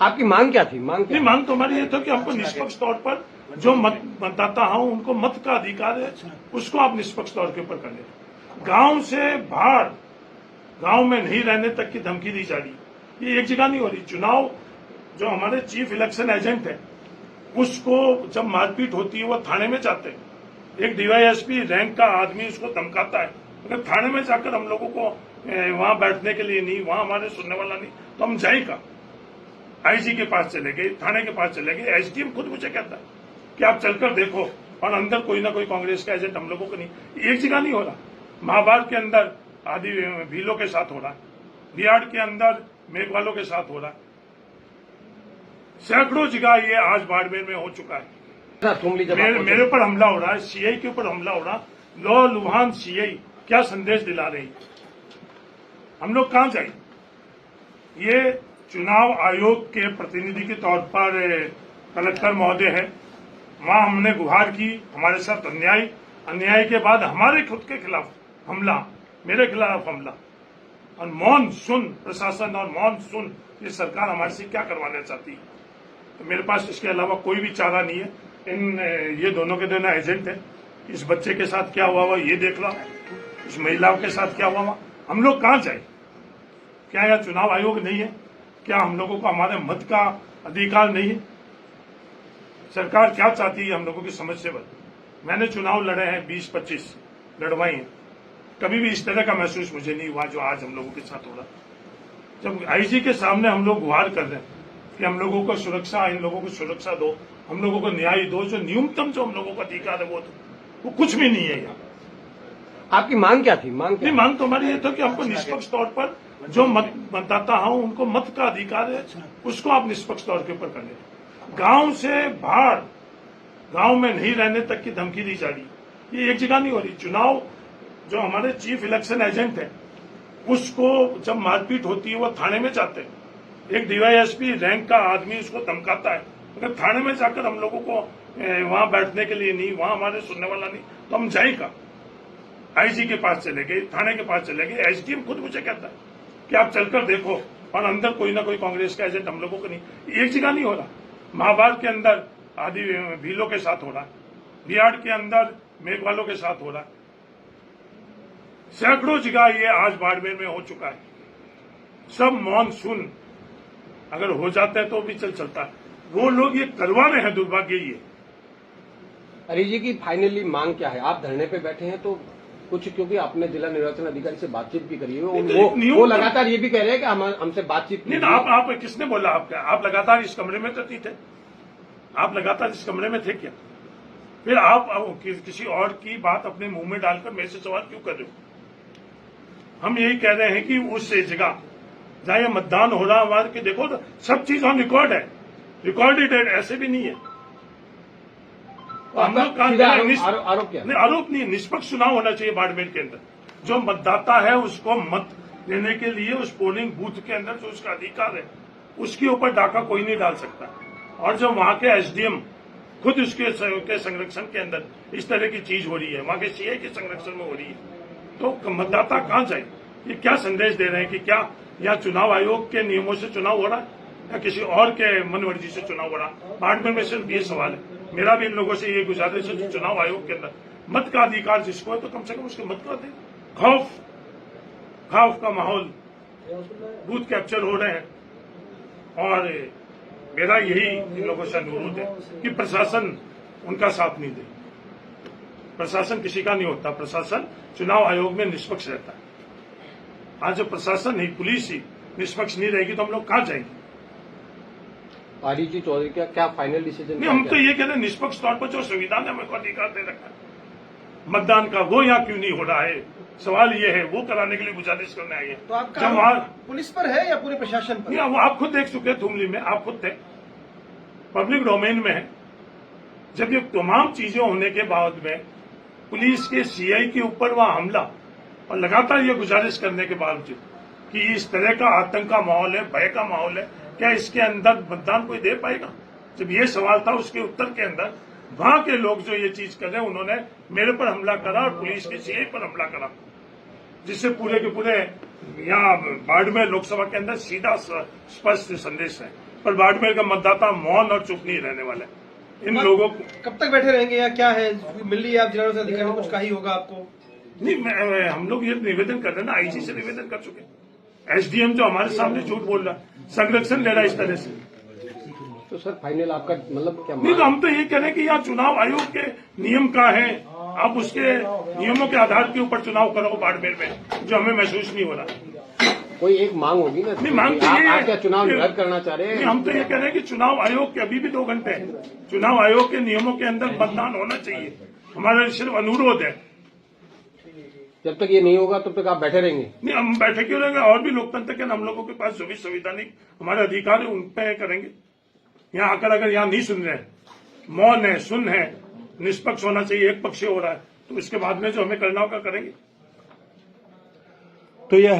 आपकी मांग क्या थी? मांग क्या? नहीं, मांग तो हमारी ये था कि हमको निष्पक्ष तौर पर जो मतदाता हूं उनको मत का अधिकार है, उसको आप निष्पक्ष तौर के ऊपर कर ले। गांव से बाहर, गांव में नहीं रहने तक की धमकी दी जा रही। ये एक जगह नहीं हो रही। चुनाव जो हमारे चीफ इलेक्शन एजेंट है, उसको जब मारपीट होती है वो थाने में जाते हैं। एक डीवाईएसपी रैंक का आदमी उसको धमकाता है, अगर थाने में जाकर हम लोगों को वहां बैठने के लिए नहीं, वहां हमारे सुनने वाला नहीं, तो हम जाएगा। आईजी के पास चले गए, थाने के पास चले गए। एसडीएम खुद मुझे कहता है कि आप चलकर देखो, और अंदर कोई ना कोई कांग्रेस का एजेंट हम लोगों को नहीं। एक जगह नहीं हो रहा। महाभारत के अंदर आदि भीलों के साथ हो रहा, बिहार के अंदर मेघवालों के साथ हो रहा, सैकड़ों जगह ये आज बाड़मेर में हो चुका है। मेरे ऊपर हमला हो रहा है, सीआई के ऊपर हमला हो रहा। लौ लुहान सीआई क्या संदेश दिला रही? हम लोग कहां जाए? ये चुनाव आयोग के प्रतिनिधि के तौर पर कलेक्टर महोदय है, वहां हमने गुहार की, हमारे साथ अन्याय के बाद हमारे खुद के खिलाफ हमला, मेरे खिलाफ हमला, और मौन सुन प्रशासन, और मौन सुन ये सरकार हमारे से क्या करवाना चाहती है। तो मेरे पास इसके अलावा कोई भी चारा नहीं है। ये दोनों के दोनों एजेंट है। इस बच्चे के साथ क्या हुआ ये देख रहा, इस महिलाओं के साथ क्या हुआ। हम लोग कहां जाए? क्या यह चुनाव आयोग नहीं है? क्या हम लोगों को हमारे मत का अधिकार नहीं है? सरकार क्या चाहती है हम लोगों की समझ से बस। मैंने चुनाव लड़े हैं 20-25 लड़वाई हैं, कभी भी इस तरह का महसूस मुझे नहीं हुआ जो आज हम लोगों के साथ हो रहा। जब आईजी के सामने हम लोग गुहार कर रहे हैं कि हम लोगों को सुरक्षा, इन लोगों को सुरक्षा दो, हम लोगों को न्याय दो, जो न्यूनतम जो हम लोगों का अधिकार है वो कुछ भी नहीं है यहाँ। आपकी मांग क्या थी? मांग क्या? नहीं, मांग तो हमारी ये था कि हमको निष्पक्ष तौर पर जो मतदाता हूं उनको मत का अधिकार है, उसको आप निष्पक्ष तौर के ऊपर कर ले। गांव से बाहर, गांव में नहीं रहने तक की धमकी दी जा रही। ये एक जगह नहीं हो रही। चुनाव जो हमारे चीफ इलेक्शन एजेंट है, उसको जब मारपीट होती है वो थाने में जाते हैं। एक डीवाईएसपी रैंक का आदमी उसको धमकाता है, अगर थाने में जाकर हम लोगों को वहां बैठने के लिए नहीं, वहां हमारे सुनने वाला नहीं, तो हम जाएगा। आईजी के पास चले गए, थाने के पास चले गए। एसडीएम खुद मुझे कहता है कि आप चलकर देखो, और अंदर कोई ना कोई कांग्रेस का एजेंट हम लोगों को नहीं। एक जगह नहीं हो रहा। महाभारत के अंदर आदि भीलों के साथ हो रहा, बिहार के अंदर मेघवालों के साथ हो रहा, सैकड़ों जगह ये आज बाड़मेर में हो चुका है। सब मौन सुन अगर हो जाता है तो भी चलता है। वो लोग ये करवा रहे हैं, दुर्भाग्य ये। अरे जी की फाइनली मांग क्या है? आप धरने पे बैठे हैं तो कुछ, क्योंकि आपने जिला निर्वाचन अधिकारी से बातचीत भी करी है, वो लगातार ये भी कह रहे हैं कि हमसे बातचीत नहीं। आप किसने बोला? आप लगातार इस कमरे में तो नहीं थे? आप लगातार इस कमरे में थे क्या? फिर आप किसी और की बात अपने मुंह में डालकर मेरे से सवाल क्यों कर रहे हो? हम यही कह रहे हैं कि उस जगह जहां ये मतदान हो रहा हमारे के, देखो तो सब चीज ऑन रिकॉर्ड है, रिकॉर्डेड है, ऐसे भी नहीं है। हम लोग आरोप क्या? नहीं, आरोप नहीं है। निष्पक्ष चुनाव होना चाहिए बाड़मेर के अंदर। जो मतदाता है उसको मत देने के लिए उस पोलिंग बूथ के अंदर जो उसका अधिकार है, उसके ऊपर डाका कोई नहीं डाल सकता। और जो वहां के एसडीएम खुद उसके संरक्षण के अंदर इस तरह की चीज हो रही है, वहां के सीआई के संरक्षण में हो रही है, तो मतदाता कहां जाए? ये क्या संदेश दे रहे हैं कि क्या या चुनाव आयोग के नियमों से चुनाव हो रहा है या किसी और के मनमर्जी से चुनाव हो रहा है? बाड़मेर में सिर्फ ये सवाल है। मेरा भी इन लोगों से ये गुजारिश है, चुनाव आयोग के अंदर मत का अधिकार जिसको है तो कम से कम उसके मत का दे। खौफ का माहौल, बूथ कैप्चर हो रहे हैं, और मेरा यही इन लोगों से अनुरोध है कि प्रशासन उनका साथ नहीं दे। प्रशासन किसी का नहीं होता, प्रशासन चुनाव आयोग में निष्पक्ष रहता है। आज जो प्रशासन ही, पुलिस ही निष्पक्ष नहीं रहेगी तो हम लोग कहां जाएंगे? आरजी चौधरी का क्या फाइनल डिसीजन? नहीं, हम तो ये कह रहे हैं निष्पक्ष तौर पर जो संविधान ने हमको अधिकार दे रखा है मतदान का, वो यहाँ क्यों नहीं हो रहा है? सवाल ये है, वो कराने के लिए गुजारिश करने आई है। तो आपका पुलिस पर है या पूरे प्रशासन पर? नहीं, वो आप खुद देख चुके हैं थुमली में, आप खुद थे, पब्लिक डोमेन में है। जब ये तमाम चीजें होने के बाद में पुलिस के सीआई के ऊपर वहां हमला, और लगातार ये गुजारिश करने के बावजूद कि इस तरह का आतंक का माहौल है, भय का माहौल है, क्या इसके अंदर मतदान कोई दे पाएगा? जब ये सवाल था, उसके उत्तर के अंदर वहां के लोग जो ये चीज कर रहे हैं, उन्होंने मेरे पर हमला करा और पुलिस के सीआई पर हमला करा, जिससे पूरे के पूरे यहाँ बाड़मेर लोकसभा के अंदर सीधा स्पष्ट संदेश है पर बाड़मेर का मतदाता मौन और चुप नहीं रहने वाला है। इन लोगों को कब तक बैठे रहेंगे या क्या है? मिल रही है आप जिला निर्वाचन अधिकारी को, कुछ का ही होगा आपको? नहीं, हम लोग ये निवेदन कर रहे हैं ना, आईजी से निवेदन कर चुके हैं। एसडीएम जो हमारे सामने झूठ बोल रहा है, संरक्षण ले रहा है इस तरह से। तो सर फाइनल आपका मतलब क्या नहीं, तो हम तो ये कह रहे हैं कि यहाँ चुनाव आयोग के नियम क्या है, आप उसके नियमों के आधार के ऊपर चुनाव करो बाड़मेर में, जो हमें महसूस नहीं हो रहा। कोई एक मांग होगी ना? नहीं, मांग तो ये आप है क्या चुनाव कि- रद्द करना चाह रहे हैं? नहीं, हम तो ये कह रहे हैं कि चुनाव आयोग के अभी भी 2 घंटे हैं, चुनाव आयोग के नियमों के अंदर मतदान होना चाहिए, हमारा सिर्फ अनुरोध है। जब तक ये नहीं होगा तब तक आप बैठे रहेंगे? नहीं, हम बैठे क्यों रहेंगे? और भी लोकतंत्र के हम लोगों के पास जो भी संवैधानिक हमारे अधिकार है उन पे करेंगे। यहाँ आकर अगर यहाँ नहीं सुन रहे, मौन है, सुन है, निष्पक्ष होना चाहिए, एक पक्षीय हो रहा है, तो इसके बाद में जो हमें करना होगा करेंगे। तो यह